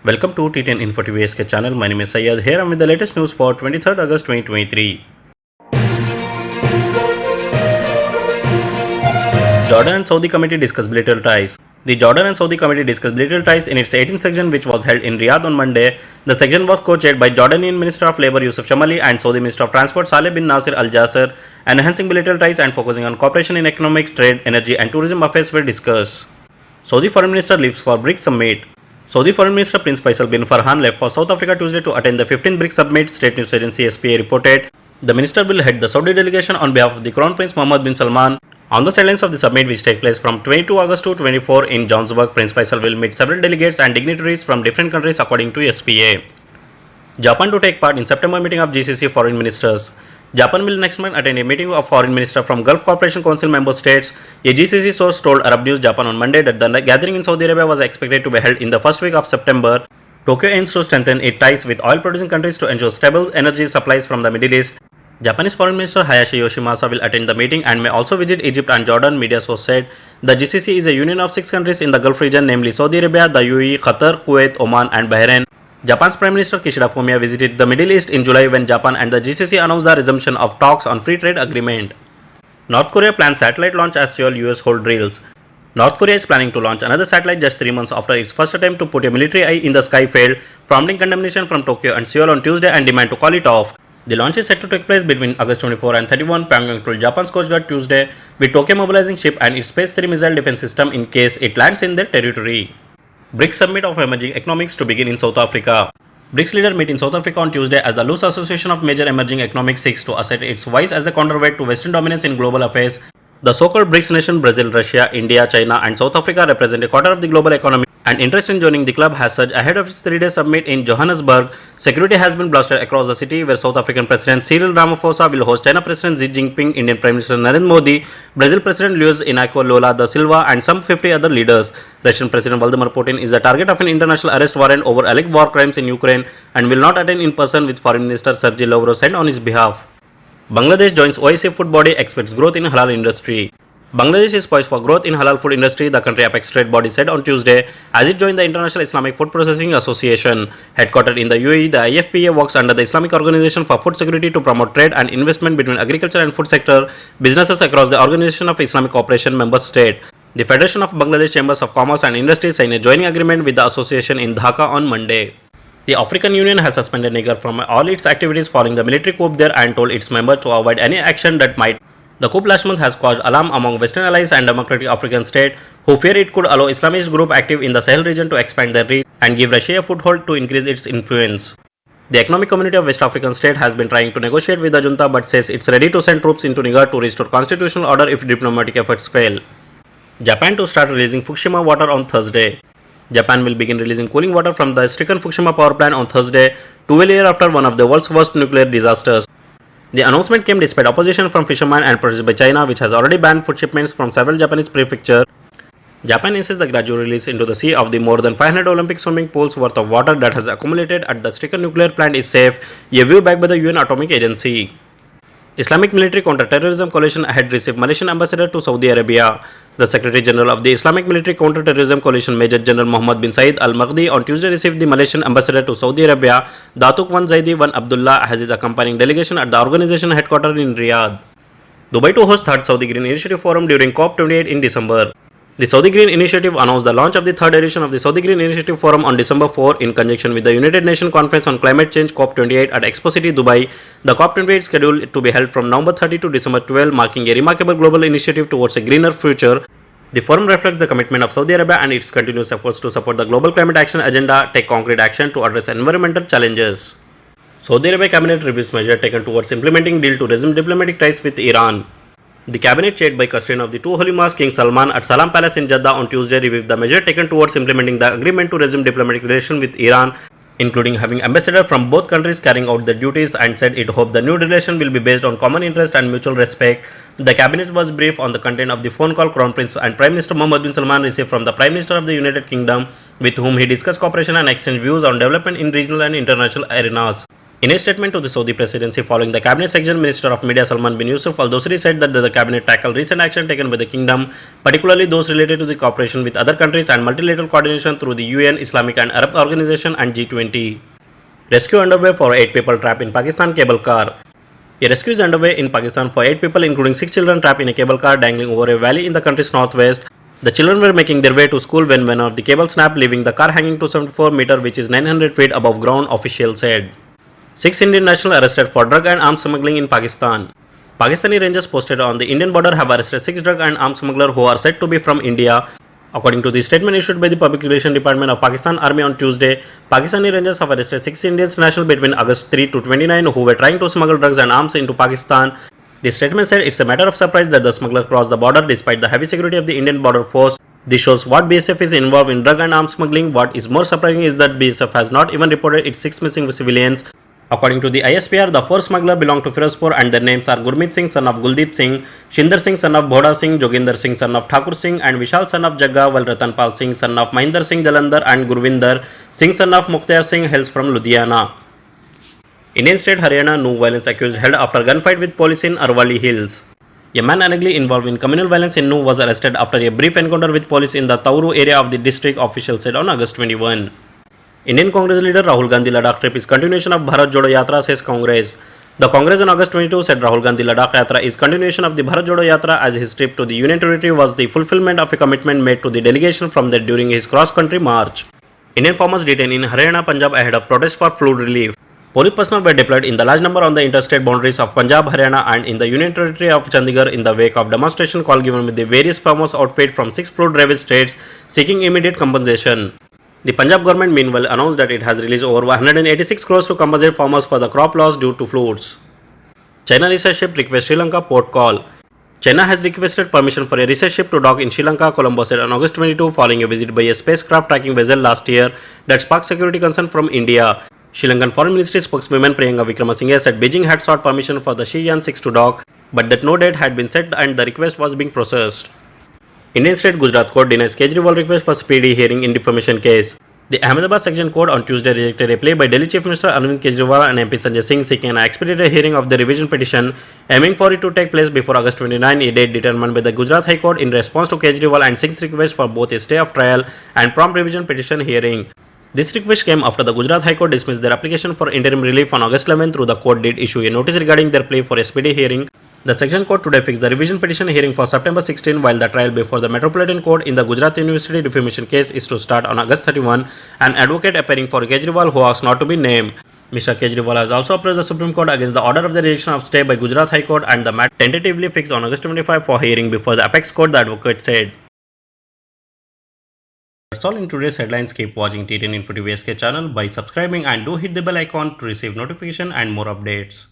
Welcome to T10 Info TV SK channel. My name is Syed. Here I am with the latest news for 23rd August 2023. Jordan and Saudi Committee discuss bilateral ties. The Jordan and Saudi Committee discussed bilateral ties in its 18th section, which was held in Riyadh on Monday. The section was co-chaired by Jordanian Minister of Labour Yusuf Shamali and Saudi Minister of Transport Saleh bin Nasir Al Jasser. Enhancing bilateral ties and focusing on cooperation in economic, trade, energy and tourism affairs were discussed. Saudi Foreign Minister leaves for BRICS Summit. Saudi Foreign Minister Prince Faisal bin Farhan left for South Africa Tuesday to attend the 15th BRICS Summit, state news agency SPA reported. The minister will head the Saudi delegation on behalf of the Crown Prince Mohammed bin Salman. On the sidelines of the summit, which takes place from 22 August to 24 in Johannesburg, Prince Faisal will meet several delegates and dignitaries from different countries according to SPA. Japan to take part in September meeting of GCC foreign ministers. Japan will next month attend a meeting of foreign ministers from Gulf Cooperation Council member states. A GCC source told Arab News Japan on Monday that the gathering in Saudi Arabia was expected to be held in the first week of September. Tokyo aims to strengthen its ties with oil-producing countries to ensure stable energy supplies from the Middle East. Japanese Foreign Minister Hayashi Yoshimasa will attend the meeting and may also visit Egypt and Jordan, media source said. The GCC is a union of 6 countries in the Gulf region, namely Saudi Arabia, the UAE, Qatar, Kuwait, Oman and Bahrain. Japan's Prime Minister Kishida Fumio visited the Middle East in July when Japan and the GCC announced the resumption of talks on free trade agreement. North Korea plans satellite launch as Seoul US hold drills. North Korea is planning to launch another satellite just 3 months after its first attempt to put a military eye in the sky failed, prompting condemnation from Tokyo and Seoul on Tuesday and demand to call it off. The launch is set to take place between August 24 and 31, Pyongyang told Japan's Coast Guard Tuesday, with Tokyo mobilizing ship and its Space 3 missile defense system in case it lands in their territory. BRICS Summit of Emerging Economics to begin in South Africa. BRICS leaders meet in South Africa on Tuesday as the loose association of major emerging economics seeks to assert its voice as the counterweight to Western dominance in global affairs. The so-called BRICS nations Brazil, Russia, India, China and South Africa represent a quarter of the global economy, and interest in joining the club has surged ahead of its 3-day summit in Johannesburg. Security has been blasted across the city, where South African President Cyril Ramaphosa will host China President Xi Jinping, Indian Prime Minister Narendra Modi, Brazil President Luiz Inacio Lula da Silva and some 50 other leaders. Russian President Vladimir Putin is the target of an international arrest warrant over alleged war crimes in Ukraine and will not attend in person, with Foreign Minister Sergey Lavrov sent on his behalf. Bangladesh joins OIC food body, expects growth in halal industry. Bangladesh is poised for growth in halal food industry, the country apex trade body said on Tuesday, as it joined the International Islamic Food Processing Association. Headquartered in the UAE, the IFPA works under the Islamic Organization for Food Security to promote trade and investment between agriculture and food sector businesses across the Organization of Islamic Cooperation member state. The Federation of Bangladesh Chambers of Commerce and Industry signed a joining agreement with the association in Dhaka on Monday. The African Union has suspended Niger from all its activities following the military coup there and told its members to avoid any action that might. The coup last month has caused alarm among Western allies and democratic African states, who fear it could allow Islamist groups active in the Sahel region to expand their reach and give Russia a foothold to increase its influence. The Economic Community of West African States has been trying to negotiate with the junta but says it's ready to send troops into Niger to restore constitutional order if diplomatic efforts fail. Japan to start releasing Fukushima water on Thursday. Japan will begin releasing cooling water from the stricken Fukushima power plant on Thursday, 12 years after one of the world's worst nuclear disasters. The announcement came despite opposition from fishermen and protest by China, which has already banned food shipments from several Japanese prefectures. Japan insists the gradual release into the sea of the more than 500 Olympic swimming pools worth of water that has accumulated at the stricken nuclear plant is safe, a view backed by the UN Atomic Agency. Islamic Military Counter-Terrorism Coalition had received Malaysian ambassador to Saudi Arabia. The Secretary General of the Islamic Military Counter-Terrorism Coalition, Major General Muhammad bin Said Al Maghdi, on Tuesday received the Malaysian ambassador to Saudi Arabia, Datuk Wan Zaidi Wan Abdullah, as his accompanying delegation at the organization headquartered in Riyadh. Dubai to host 3rd Saudi Green Initiative Forum during COP28 in December. The Saudi Green Initiative announced the launch of the 3rd edition of the Saudi Green Initiative Forum on December 4 in conjunction with the United Nations Conference on Climate Change COP28 at Expo City, Dubai. The COP28 is scheduled to be held from November 30 to December 12, marking a remarkable global initiative towards a greener future. The forum reflects the commitment of Saudi Arabia and its continuous efforts to support the global climate action agenda, take concrete action to address environmental challenges. Saudi Arabia cabinet reviews measures taken towards implementing deal to resume diplomatic ties with Iran. The cabinet, chaired by custodian of the two holy mosques, King Salman, at Salam Palace in Jeddah on Tuesday, reviewed the measure taken towards implementing the agreement to resume diplomatic relations with Iran, including having ambassadors from both countries carrying out their duties, and said it hoped the new relation will be based on common interest and mutual respect. The cabinet was briefed on the content of the phone call Crown Prince and Prime Minister Mohammed bin Salman received from the Prime Minister of the United Kingdom, with whom he discussed cooperation and exchanged views on development in regional and international arenas. In a statement to the Saudi presidency following the cabinet section, Minister of Media Salman bin Yusuf Al Dosri said that the cabinet tackled recent action taken by the kingdom, particularly those related to the cooperation with other countries and multilateral coordination through the UN, Islamic and Arab Organization and G20. Rescue underway for 8 people trapped in Pakistan cable car. A rescue is underway in Pakistan for 8 people including 6 children trapped in a cable car dangling over a valley in the country's northwest. The children were making their way to school when one of the cable snapped, leaving the car hanging 274 meters, which is 900 feet above ground, officials said. 6 Indian nationals arrested for drug and arms smuggling in Pakistan. Pakistani rangers posted on the Indian border have arrested 6 drug and arms smugglers who are said to be from India. According to the statement issued by the Public Relations Department of Pakistan Army on Tuesday, Pakistani rangers have arrested 6 Indian nationals between August 3 to 29 who were trying to smuggle drugs and arms into Pakistan. The statement said it's a matter of surprise that the smugglers crossed the border despite the heavy security of the Indian border force. This shows what BSF is involved in drug and arms smuggling. What is more surprising is that BSF has not even reported its 6 missing civilians. According to the ISPR, the 4 smugglers belong to Firozpur and their names are Gurmeet Singh, son of Guldeep Singh, Shinder Singh, son of Bhoda Singh, Joginder Singh, son of Thakur Singh, and Vishal, son of Jagga, while Ratanpal Singh, son of Mahinder Singh Jalandhar, and Gurvinder Singh, son of Mukhtar Singh, hails from Ludhiana. Indian state Haryana, no violence accused held after gunfight with police in Arwali Hills. A man allegedly involved in communal violence in Nu was arrested after a brief encounter with police in the Tauru area of the district, officials said on August 21. Indian Congress leader Rahul Gandhi Ladakh trip is continuation of Bharat Jodo Yatra, says Congress. The Congress on August 22 said Rahul Gandhi Ladakh Yatra is continuation of the Bharat Jodo Yatra as his trip to the Union Territory was the fulfillment of a commitment made to the delegation from there during his cross-country march. Indian farmers detained in Haryana, Punjab ahead of protests for flood relief. Police personnel were deployed in the large number on the interstate boundaries of Punjab, Haryana and in the Union Territory of Chandigarh in the wake of demonstration call given with the various farmers outfit from 6 flood-ravaged states seeking immediate compensation. The Punjab government meanwhile announced that it has released over 186 crores to compensate farmers for the crop loss due to floods. China research ship requests Sri Lanka port call. China has requested permission for a research ship to dock in Sri Lanka, Colombo said on August 22 following a visit by a spacecraft tracking vessel last year that sparked security concern from India. Sri Lankan Foreign Ministry spokeswoman Priyanka Wickramasinghe said Beijing had sought permission for the Shiyan 6 to dock, but that no date had been set and the request was being processed. Indian State Gujarat Court denies Kejriwal request for speedy hearing in defamation case. The Ahmedabad Section Court on Tuesday rejected a plea by Delhi Chief Minister Arvind Kejriwal and MP Sanjay Singh seeking an expedited hearing of the revision petition, aiming for it to take place before August 29, a date determined by the Gujarat High Court in response to Kejriwal and Singh's request for both a stay of trial and prompt revision petition hearing. This request came after the Gujarat High Court dismissed their application for interim relief on August 11 through the court did issue a notice regarding their plea for a speedy hearing. The Section Court today fixed the revision petition hearing for September 16 while the trial before the Metropolitan Court in the Gujarat University defamation case is to start on August 31. An advocate appearing for Kejriwal who asked not to be named. Mr. Kejriwal has also approached the Supreme Court against the order of the rejection of stay by Gujarat High Court and the matter tentatively fixed on August 25 for hearing before the Apex Court, the advocate said. That's all in today's headlines. Keep watching T10 Info TV SK channel by subscribing and do hit the bell icon to receive notification and more updates.